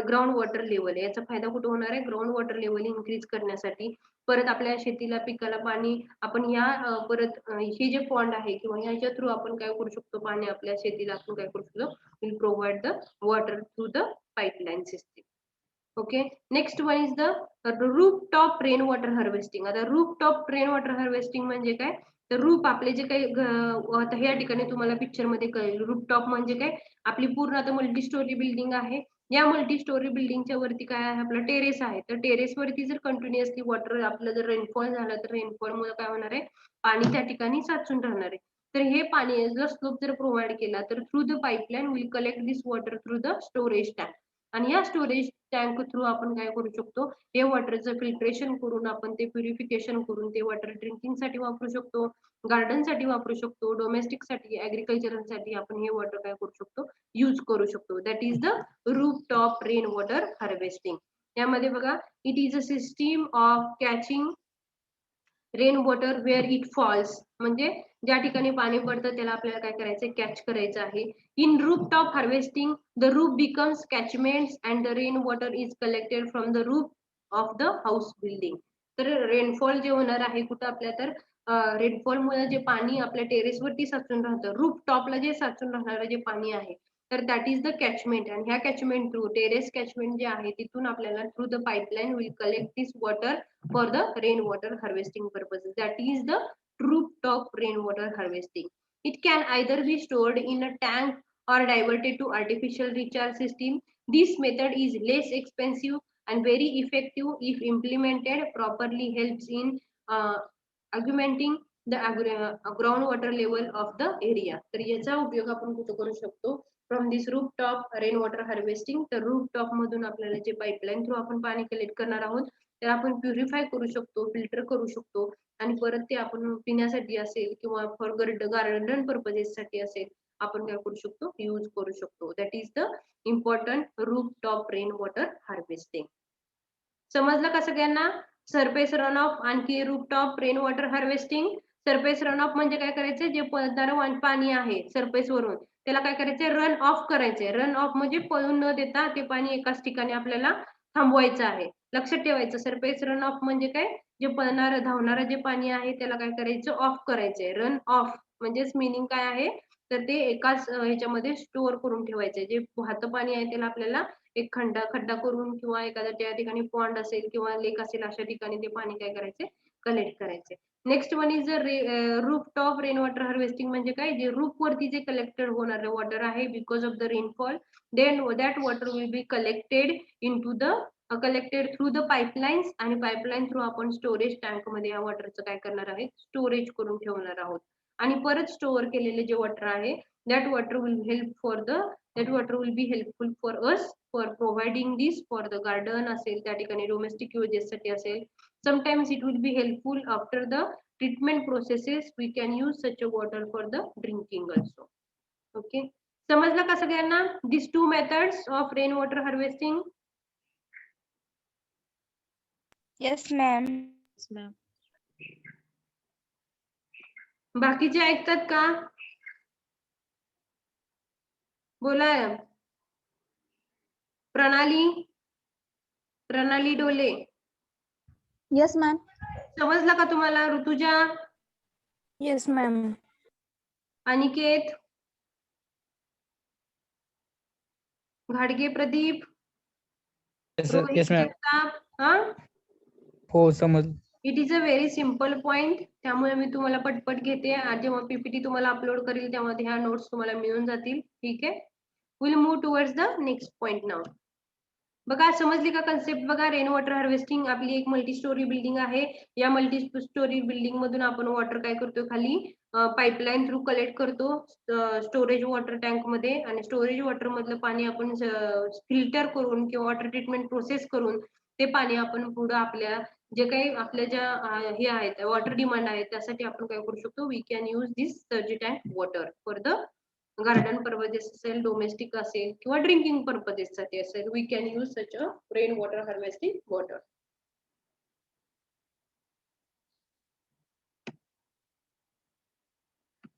ground water level. याचा फायदा कुठे होणार आहे ग्राउंड वॉटर लेवल इन्क्रीज करण्यासाठी. परत आपल्या शेतीला पिकाला पाणी आपण या परत हे जे पॉन्ड आहे किंवा ह्याच्या थ्रू आपण काय करू शकतो पाणी आपल्या शेतीला आपण काय करू शकतो will provide the water through the pipeline system. Okay. Next one is the roof top rain water harvesting. आता roof top rain water harvesting म्हणजे काय तर रूफ आपले जे काही आता ह्या ठिकाणी तुम्हाला पिक्चर मध्ये कळेल रूफ टॉप म्हणजे काय आपली पूर्ण आता मल्टी स्टोरी बिल्डिंग आहे. या मल्टी स्टोरी बिल्डिंगच्या वरती काय आहे आपला टेरेस आहे. तर टेरेस वरती जर कंटिन्युअसली वॉटर आपलं जर रेनफॉल झाला तर रेनफॉल मुळे काय होणार आहे पाणी त्या ठिकाणी साचून राहणार आहे. तर हे पाणी जर स्लोप जर प्रोव्हाइड केला तर through the pipeline will collect this water through the storage tank. आणि या स्टोरेज टँक थ्रू आपण काय करू शकतो हे वॉटरचं फिल्ट्रेशन करून आपण ते प्युरिफिकेशन करून ते वॉटर ड्रिंकिंग साठी वापरू शकतो गार्डन साठी वापरू शकतो डोमेस्टिक साठी ऍग्रिकल्चर साठी आपण हे वॉटर काय करू शकतो यूज करू शकतो. That is the roof top rain water harvesting. यामध्ये बघा it is a system of catching rain water where it falls. म्हणजे ज्या ठिकाणी पाणी पडतं त्याला आपल्याला काय करायचं कॅच करायचं आहे. In roof top harvesting the roof becomes catchments and the rain water is collected from the roof of the house building. तर रेनफॉल जे होणार आहे कुठं आपल्या तर रेनफॉल मुळे जे पाणी आपल्या टेरेसवरती साचून राहतं, रूफ टॉपला जे साचून राहणारं जे पाणी आहे तर दॅट इज द कॅचमेंट. आणि ह्या कॅचमेंट थ्रू टेरेस कॅचमेंट जे आहे तिथून आपल्याला through the pipeline will collect this water for the rain water harvesting purpose. That is the rooftop rainwater harvesting. It can either be stored in a tank or diverted to artificial recharge system. This method is less expensive and very effective if implemented properly. Helps in augmenting the groundwater level of the area. तर याचा उपयोग आपण कुठे करू शकतो from this rooftop rain water harvesting. तर rooftop मधून आपल्याला जे पाईपलाईन थ्रू आपण पाणी कलेक्ट करणार आहोत तर आपण प्युरिफाय करू शकतो, फिल्टर करू शकतो आणि परत ते आपण पिण्यासाठी असेल किंवा फॉर गार्डन पर्पजेससाठी असेल आपण काय करू शकतो यूज करू शकतो. That is the important rooftop rain water harvesting. समजलं का सगळ्यांना? सरफेस रन ऑफ आणखी rooftop rain water harvesting. Surface run of म्हणजे काय करायचं, जे पडणारं पाणी आहे सरफेस वरून त्याला काय करायचंय रन ऑफ करायचंय. रन ऑफ म्हणजे पळून न देता ते पाणी एकाच ठिकाणी आपल्याला थांबवायचं आहे. लक्षात ठेवायचं सरफेस रन ऑफ म्हणजे काय, जे पळणारं धावणारं जे पाणी आहे त्याला काय करायचं ऑफ करायचंय. रन ऑफ म्हणजेच मिनिंग काय आहे तर ते एकाच ह्याच्यामध्ये स्टोअर करून ठेवायचंय. जे वाहतं पाणी आहे त्याला आपल्याला एक खड्डा करून किंवा एखाद्या त्या ठिकाणी पॉन्ड असेल किंवा लेक असेल अशा ठिकाणी ते पाणी काय करायचे कलेक्ट करायचे. Next one is rooftop rain water harvesting म्हणजे काय, जे रूफ वरती जे कलेक्टेड होणारे वॉटर आहे because of the rainfall then that water will be collected collected through the pipelines आणि पाईपलाईन थ्रू आपण स्टोरेज टँक मध्ये या वॉटरचं काय करणार आहे स्टोरेज करून ठेवणार आहोत. आणि परत स्टोअर केलेले जे वॉटर आहे that water will be helpful for us for providing this for the garden असेल त्या ठिकाणी डोमेस्टिक युजेस साठी असेल. Sometimes it will be helpful after the treatment processes. We can use such a water for the drinking also. Okay, समजलं का सगळ्यांना? These two methods of rainwater harvesting. Yes, ma'am. Yes, ma'am. बाकीचे ऐकतात का? बोला. प्रणाली डोले. Yes, ma'am. समजलं का तुम्हाला? Rutuja, Yes, ma'am. अनिकेत, घाडगे प्रदीप, रोहित Yes, ma'am. जगताप. हा, हो समज. It is a very simple point. त्यामुळे मी तुम्हाला पटपट घेते. आज जेव्हा पीपीटी तुम्हाला अपलोड करेल तेव्हा ह्या नोट्स तुम्हाला मिळून जातील. ठीक आहे, will move towards the next point now. बघा समजली का कन्सेप्ट? बघा रेन वॉटर हार्वेस्टिंग आपली एक मल्टी स्टोरी बिल्डिंग आहे. या मल्टी स्टोरी बिल्डिंग मधून आपण वॉटर काय करतो खाली पाईपलाईन थ्रू कलेक्ट करतो स्टोरेज वॉटर टँक मध्ये. आणि स्टोरेज वॉटर मधलं पाणी आपण फिल्टर करून किंवा वॉटर ट्रीटमेंट प्रोसेस करून ते पाणी आपण पुढे आपल्या जे काही आपल्या ज्या हे आहेत वॉटर डिमांड आहे त्यासाठी आपण काय करू शकतो, we can use this surge tank water for the garden purposes असेल, डोमेस्टिक असेल किंवा ड्रिंकिंग पर्पजेस साठी असेल. We can use such a rain water harvesting water.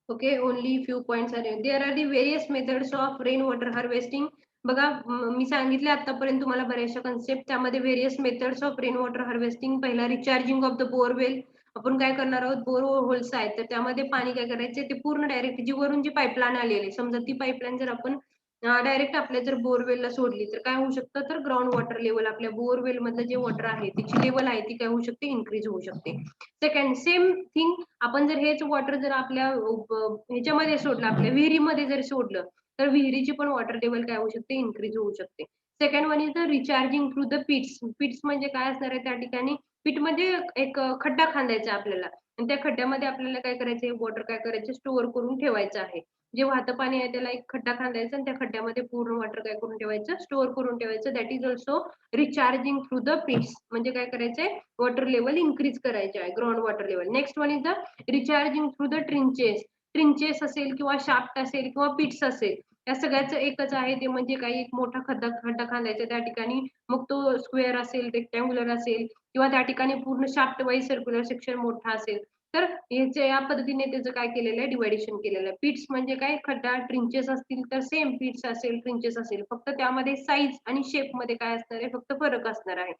Okay, only few points are there. There are the various methods of rainwater harvesting. बघा मी सांगितले आतापर्यंत तुम्हाला बऱ्याचशा कन्सेप्ट. त्यामध्ये various methods of rain water harvesting. पहिला recharging of the borewell. आपण काय करणार आहोत, बोर होल्स आहेत तर त्यामध्ये पाणी काय करायचे ते पूर्ण डायरेक्ट जी वरून जी पाईपलाईन आलेली समजा ती पाईपलाईन जर आपण डायरेक्ट आपल्या जर बोरवेलला सोडली तर काय होऊ शकतं, तर ग्राउंड वॉटर लेवल आपल्या बोरवेल मधलं जे वॉटर आहे त्याची लेवल आहे ती काय होऊ शकते इन्क्रीज होऊ शकते. सेकंड सेम थिंग आपण जर हेच वॉटर जर आपल्या ह्याच्यामध्ये सोडलं आपल्या विहिरीमध्ये जर सोडलं तर विहिरीची पण वॉटर लेवल काय होऊ शकते इन्क्रीज होऊ शकते. Second one is the recharging through the pits. Pits म्हणजे काय असणार आहे त्या ठिकाणी, पिट म्हणजे एक खड्डा खांदायचा आपल्याला आणि त्या खड्ड्यामध्ये आपल्याला काय करायचे वॉटर काय करायचे स्टोअर करून ठेवायचं आहे. जे वाहतं पाणी आहे त्याला एक खड्डा खांदायचा आणि त्या खड्ड्यामध्ये पूर्ण वॉटर काय करून ठेवायचं स्टोअर करून ठेवायचं. That is also recharging through the pits. म्हणजे काय करायचंय वॉटर लेवल इन्क्रीज करायचे आहे ground water level. Next one is the recharging through the trenches. Trenches असेल किंवा शाफ्ट असेल किंवा पिट्स असेल या सगळ्याचं एकच आहे ते म्हणजे काही एक मोठा खड्डा खांदायचा त्या ठिकाणी. मग तो स्क्वेअर असेल, रेक्टँग्युलर असेल किंवा त्या ठिकाणी पूर्ण शाफ्ट वाईज सर्क्युलर सेक्शन मोठा असेल तर याच्या या पद्धतीने त्याचं काय केलेलं आहे, डिवायडेशन केलेलं आहे. पिट्स म्हणजे काय, खड्डा, ट्रिंचेस असतील तर सेम पिट्स असेल, ट्रिंचेस असेल, फक्त त्यामध्ये साईज आणि शेप मध्ये काय असणार आहे, फक्त फरक असणार आहे.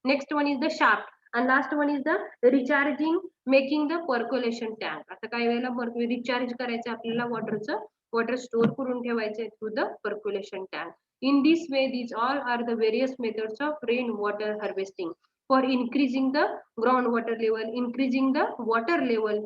Next one is the shaft आणि last one is the recharging making the percolation tank. आता काही वेळेला रिचार्ज करायचं आपल्याला वॉटर स्टोअर करून ठेवायचं through the percolation tank. In this way, these all are the various methods of rainwater harvesting for increasing the groundwater level, increasing the water level.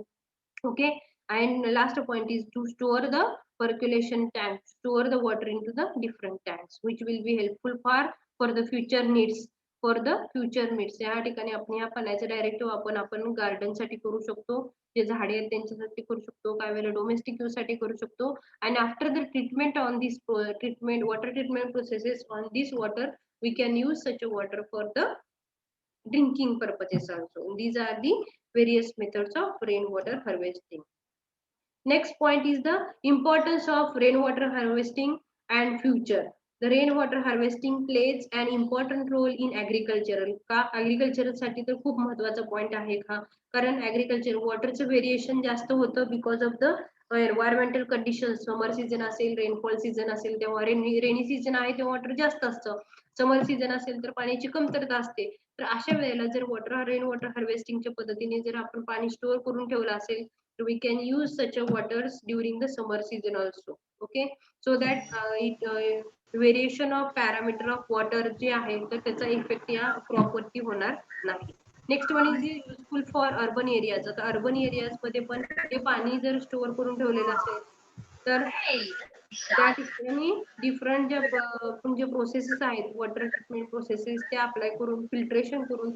Okay, and last point is to store the percolation tank, store the water into the different tanks, which will be helpful for the future needs. या ठिकाणी आपण या पाण्याचा direct वापर आपण garden साठी करू शकतो, जे झाडे आहेत त्यांच्यासाठी करू शकतो, काही वेळेला डोमेस्टिक यूज साठी करू शकतो. And after the treatment on this water treatment processes on this water, we can use such a water for the drinking purposes also. These are the various methods of rainwater harvesting. Next point is the importance of rainwater harvesting and future. The rainwater harvesting plays an important role in agricultural. का agricultural साठी तर खूप महत्त्वाचा point आहे का, कारण agriculture वॉटरचं variation जास्त होतं because of the environmental conditions. Summer season असेल, रेनफॉल सीझन असेल तेव्हा रेनी सीझन आहे तेव्हा वॉटर जास्त असतं, समर सीझन असेल तर पाण्याची कमतरता असते. तर अशा वेळेला जर रेन वॉटर हार्वेस्टिंगच्या पद्धतीने जर आपण पाणी स्टोअर करून ठेवलं असेल, तर we can use such a waters during the summer season also. Okay, so that variation of parameter of water जे आहे तर त्याचा इफेक्ट या क्रॉप वरती होणार नाही. Next one is useful for urban areas. आता अर्बन एरियाज मध्ये पण हे पाणी जर स्टोअर करून ठेवलेलं असेल तर त्या ठिकाणी डिफरंट जे प्रोसेसेस आहेत, वॉटर ट्रीटमेंट प्रोसेसेस, ते अप्लाय करून फिल्ट्रेशन करून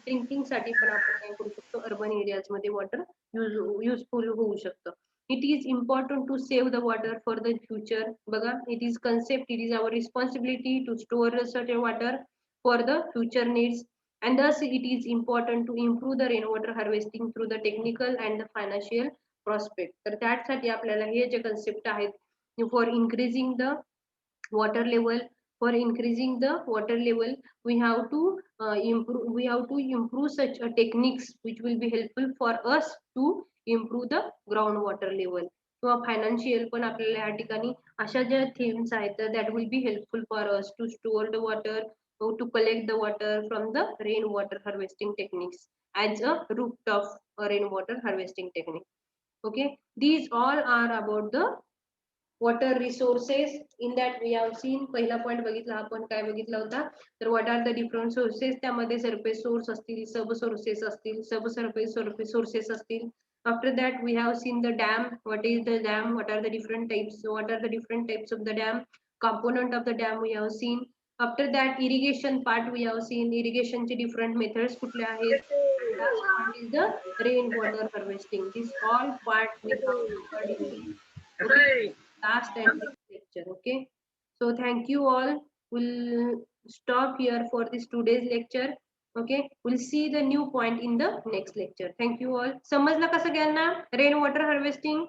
ड्रिंकिंग साठी पण आपण काय करू शकतो, अर्बन एरियाज मध्ये वॉटर युजफुल होऊ शकतं. It is important to save the water for the future. बघा, it is concept, it is our responsibility to store such water for the future needs. And thus it is important to improve the rainwater harvesting through the technical and the financial prospect. तर त्यासाठी आपल्याला हे जे concept आहेत, for increasing the water level, we have to improve such a techniques which will be helpful for us to improve the groundwater level. किंवा financial पण आपल्याला या ठिकाणी अशा ज्या थीम्स आहेत that will be helpful for us to store the water, to collect the water from the rainwater harvesting techniques as a root of rainwater harvesting technique. Okay, these all are about the water resources. In that we have seen, पहिला point बघितला आपण, काय बघितला होता, तर what are the different sources. त्यामध्ये surface source असतील, सब sources असतील, सब सरफेस सोर्सेस असतील. After that we have seen the dam. What is the dam, what are the different types of the dam, component of the dam we have seen. After that irrigation part we have seen, irrigation चे different methods कुठले आहेत. Last part is the rainwater harvesting. This all part we have covered in the last and next lecture. Okay, so thank you all. We'll stop here for this today's lecture. Okay, we'll see the new point in the next lecture. Thank you all. समजलं का सगळ्यांना rainwater harvesting?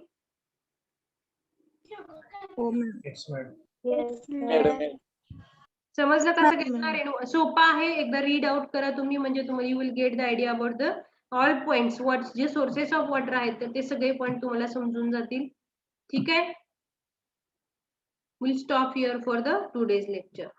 समजलं का सगळ्यांना? सोपा आहे, एकदा read out करा तुम्ही, म्हणजे तुम्हाला you will get the idea about the all points. जे सोर्सेस ऑफ वॉटर आहेत तर ते सगळे पॉइंट तुम्हाला समजून जातील. ठीक आहे, we'll stop here for the today's lecture.